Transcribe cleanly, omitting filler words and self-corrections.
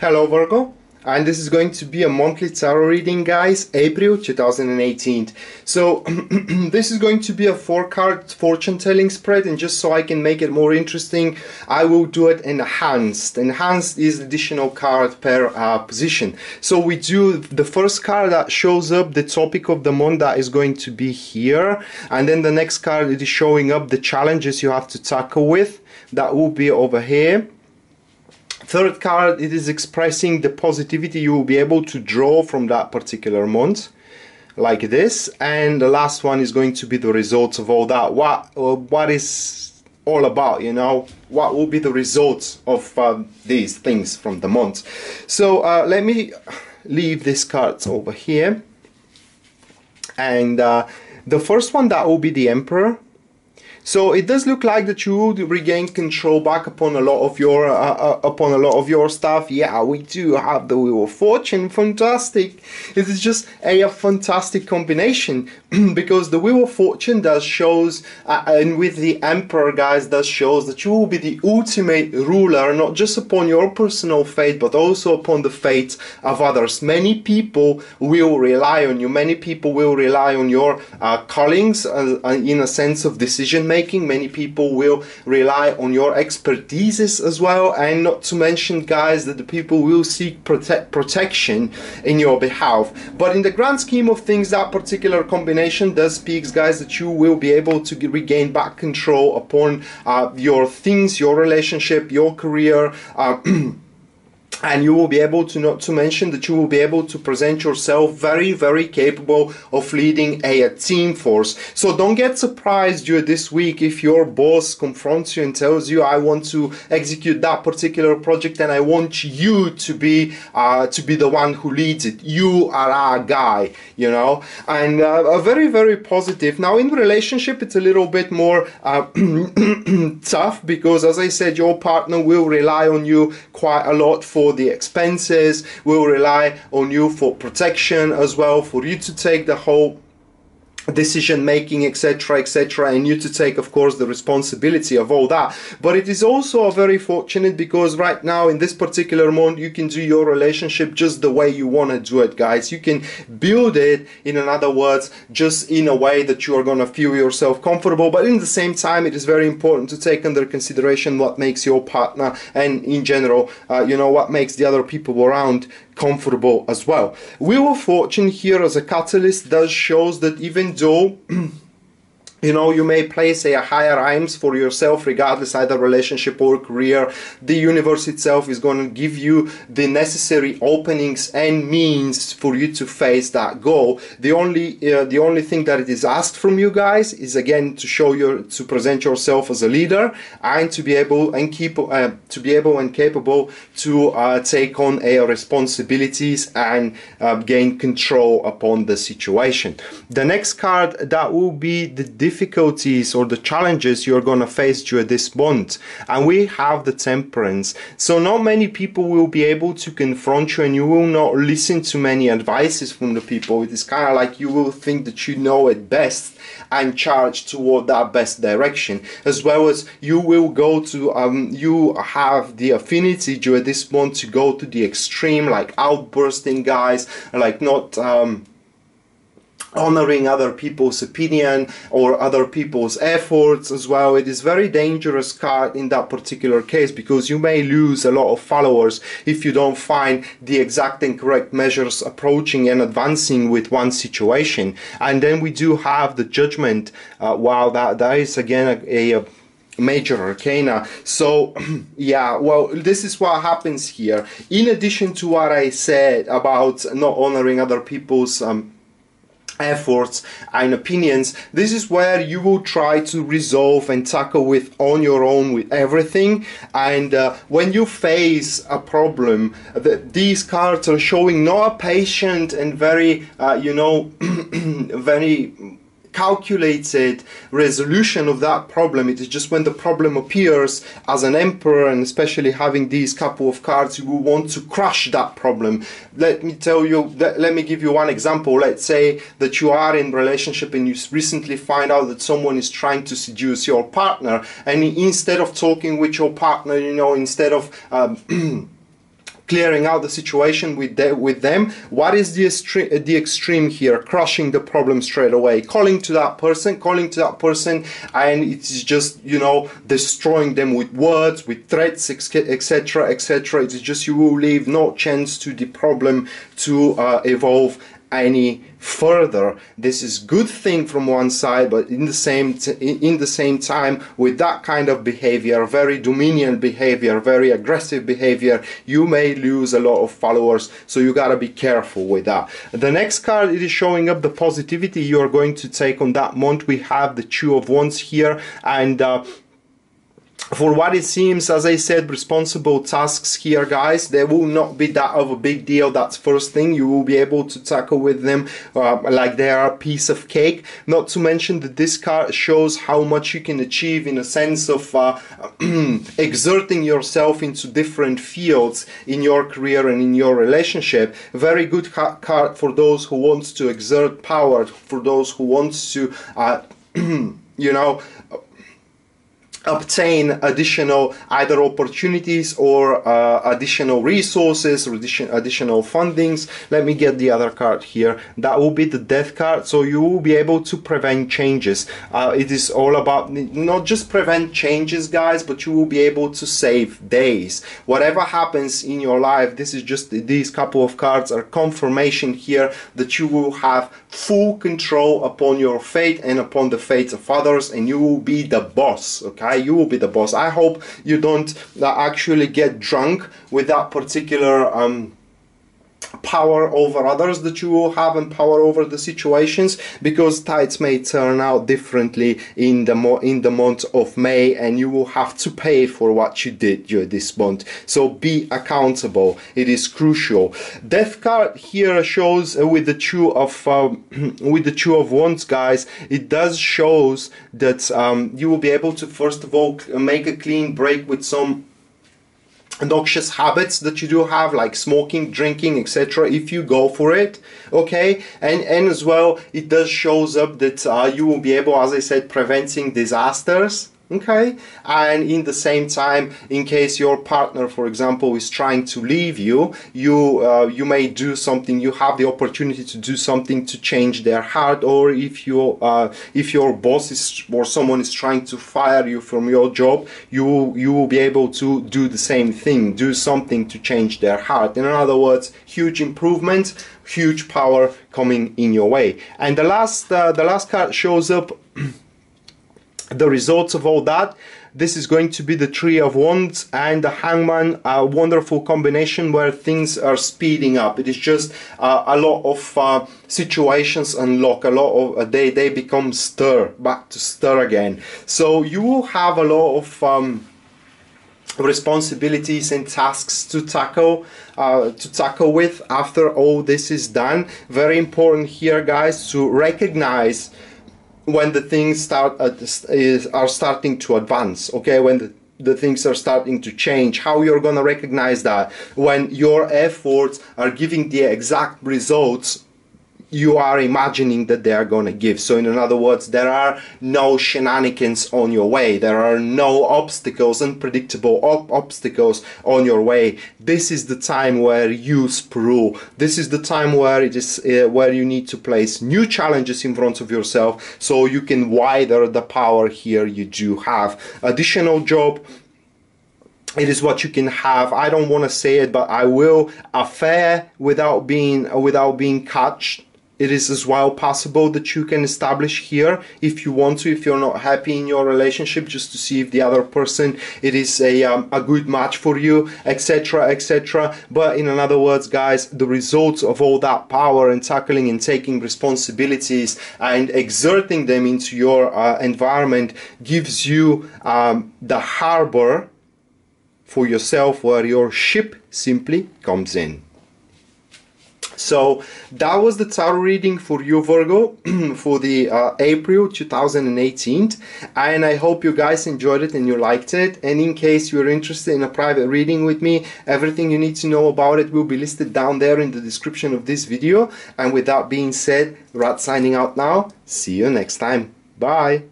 Hello Virgo, and this is going to be a monthly tarot reading, guys, April 2018. So this is going to be a 4-card fortune telling spread, and just so I can make it more interesting, I will do it enhanced. Enhanced is additional card per position. So we do the first card that shows up the topic of the month, that is going to be here, and then the next card it is showing up the challenges you have to tackle with, that will be over here. Third card, it is expressing the positivity you will be able to draw from that particular month, like this. And the last one is going to be the results of all that. What is all about, you know, what will be the results of these things from the month. So let me leave these cards over here. And the first one, that will be the Emperor. So it does look like that you will regain control back upon a lot of your stuff. Yeah, we do have the Wheel of Fortune. Fantastic! It is just a fantastic combination because the Wheel of Fortune does shows, and with the Emperor, guys, does shows that you will be the ultimate ruler, not just upon your personal fate, but also upon the fate of others. Many people will rely on you. Many people will rely on your callings in a sense of decision making. Many people will rely on your expertises as well, and not to mention, guys, that the people will seek protection in your behalf. But in the grand scheme of things, that particular combination does speak, guys, that you will be able to regain back control upon your things, your relationship, your career, and you will be able to, not to mention that you will be able to present yourself very, very capable of leading a team force. So don't get surprised during this week if your boss confronts you and tells you, I want to execute that particular project and I want you to be the one who leads it. You are our guy, you know, and a very, very positive. Now in relationship, it's a little bit more tough because, as I said, your partner will rely on you quite a lot for the expenses, will rely on you for protection as well, for you to take the whole decision making, etc., etc., and you to take, of course, the responsibility of all that. But it is also very fortunate because right now in this particular month you can do your relationship just the way you want to do it, guys. You can build it, in other words, just in a way that you are going to feel yourself comfortable, but in the same time it is very important to take under consideration what makes your partner and in general you know, what makes the other people around comfortable as well. Wheel of Fortune here as a catalyst does shows that even though you know, you may place a higher aims for yourself, regardless either relationship or career, the universe itself is going to give you the necessary openings and means for you to face that goal. The only thing that it is asked from you, guys, is again to to present yourself as a leader and to be able and capable to take on responsibilities and gain control upon the situation. The next card, that will be the difficulties or the challenges you're going to face during this month, and we have the Temperance. So not many people will be able to confront you, and you will not listen to many advices from the people. It is kind of like you will think that you know it best and charge toward that best direction, as well as you will go to you have the affinity during this month to go to the extreme, like outbursting, guys, like not honoring other people's opinion or other people's efforts as well. It is very dangerous card in that particular case because you may lose a lot of followers if you don't find the exact and correct measures approaching and advancing with one situation. And then we do have the Judgment. While that is again a major arcana. So yeah, well, this is what happens here. In addition to what I said about not honoring other people's efforts and opinions, this is where you will try to resolve and tackle with on your own with everything. And when you face a problem, these cards are showing not a patient and very you know very calculated resolution of that problem. It is just when the problem appears as an Emperor, and especially having these couple of cards, you will want to crush that problem. Let me tell you, let me give you one example. Let's say that you are in a relationship and you recently find out that someone is trying to seduce your partner, and instead of talking with your partner, you know, instead of clearing out the situation with them. What is the extreme here? Crushing the problem straight away, calling to that person, and it's just, you know, destroying them with words, with threats, etc., etc. It's just, you will leave no chance to the problem to evolve any further. This is good thing from one side, but in the same time, with that kind of behavior, very dominant behavior, very aggressive behavior, you may lose a lot of followers, so you gotta be careful with that. The next card, it is showing up the positivity you are going to take on that month. We have the Two of Wands here, and for what it seems, as I said, responsible tasks here, guys, they will not be that of a big deal. That's first thing. You will be able to tackle with them like they are a piece of cake. Not to mention that this card shows how much you can achieve in a sense of exerting yourself into different fields in your career and in your relationship. Very good card for those who want to exert power, for those who want to, you know, obtain additional either opportunities or additional resources or additional fundings. Let me get the other card here. That will be the Death card. So you will be able to prevent changes. It is all about not just prevent changes, guys, but you will be able to save days. Whatever happens in your life, this is just, these couple of cards are confirmation here that you will have full control upon your fate and upon the fates of others, and you will be the boss. Okay, you will be the boss. I hope you don't actually get drunk with that particular power over others that you will have and power over the situations, because tides may turn out differently in the month of May, and you will have to pay for what you did during this month. So be accountable. It is crucial. Death card here shows with the Two of Wands, guys. It does shows that you will be able to first of all make a clean break with some noxious habits that you do have, like smoking, drinking, etc., if you go for it. Okay, and as well, it does shows up that you will be able, as I said, preventing disasters. Okay, and in the same time, in case your partner, for example, is trying to leave you, you may do something. You have the opportunity to do something to change their heart, or if your boss is, or someone is trying to fire you from your job, you will be able to do the same thing, do something to change their heart. In other words, huge improvement, huge power coming in your way. And the last card shows up the results of all that. This is going to be the Three of Wands and the Hangman, a wonderful combination where things are speeding up. It is just a lot of situations unlock, a lot of they become back to stir again. So you will have a lot of responsibilities and tasks to tackle with after all this is done. Very important here, guys, to recognize when the things are starting to advance. Okay, when the things are starting to change, how you're gonna recognize that? When your efforts are giving the exact results you are imagining that they are gonna give. So in other words, there are no shenanigans on your way. There are no obstacles, unpredictable obstacles on your way. This is the time where you sprue. This is the time where it is where you need to place new challenges in front of yourself, so you can widen the power here you do have. Additional job, it is what you can have. I don't want to say it, but I will. Affair without being catched. It is as well possible that you can establish here if you want to, if you're not happy in your relationship, just to see if the other person, it is a good match for you, etc., etc. But in other words, guys, the results of all that power and tackling and taking responsibilities and exerting them into your environment gives you the harbor for yourself where your ship simply comes in. So that was the tarot reading for you, Virgo, for the April 2018, and I hope you guys enjoyed it and you liked it. And in case you're interested in a private reading with me, everything you need to know about it will be listed down there in the description of this video. And with that being said, Rad signing out now. See you next time. Bye.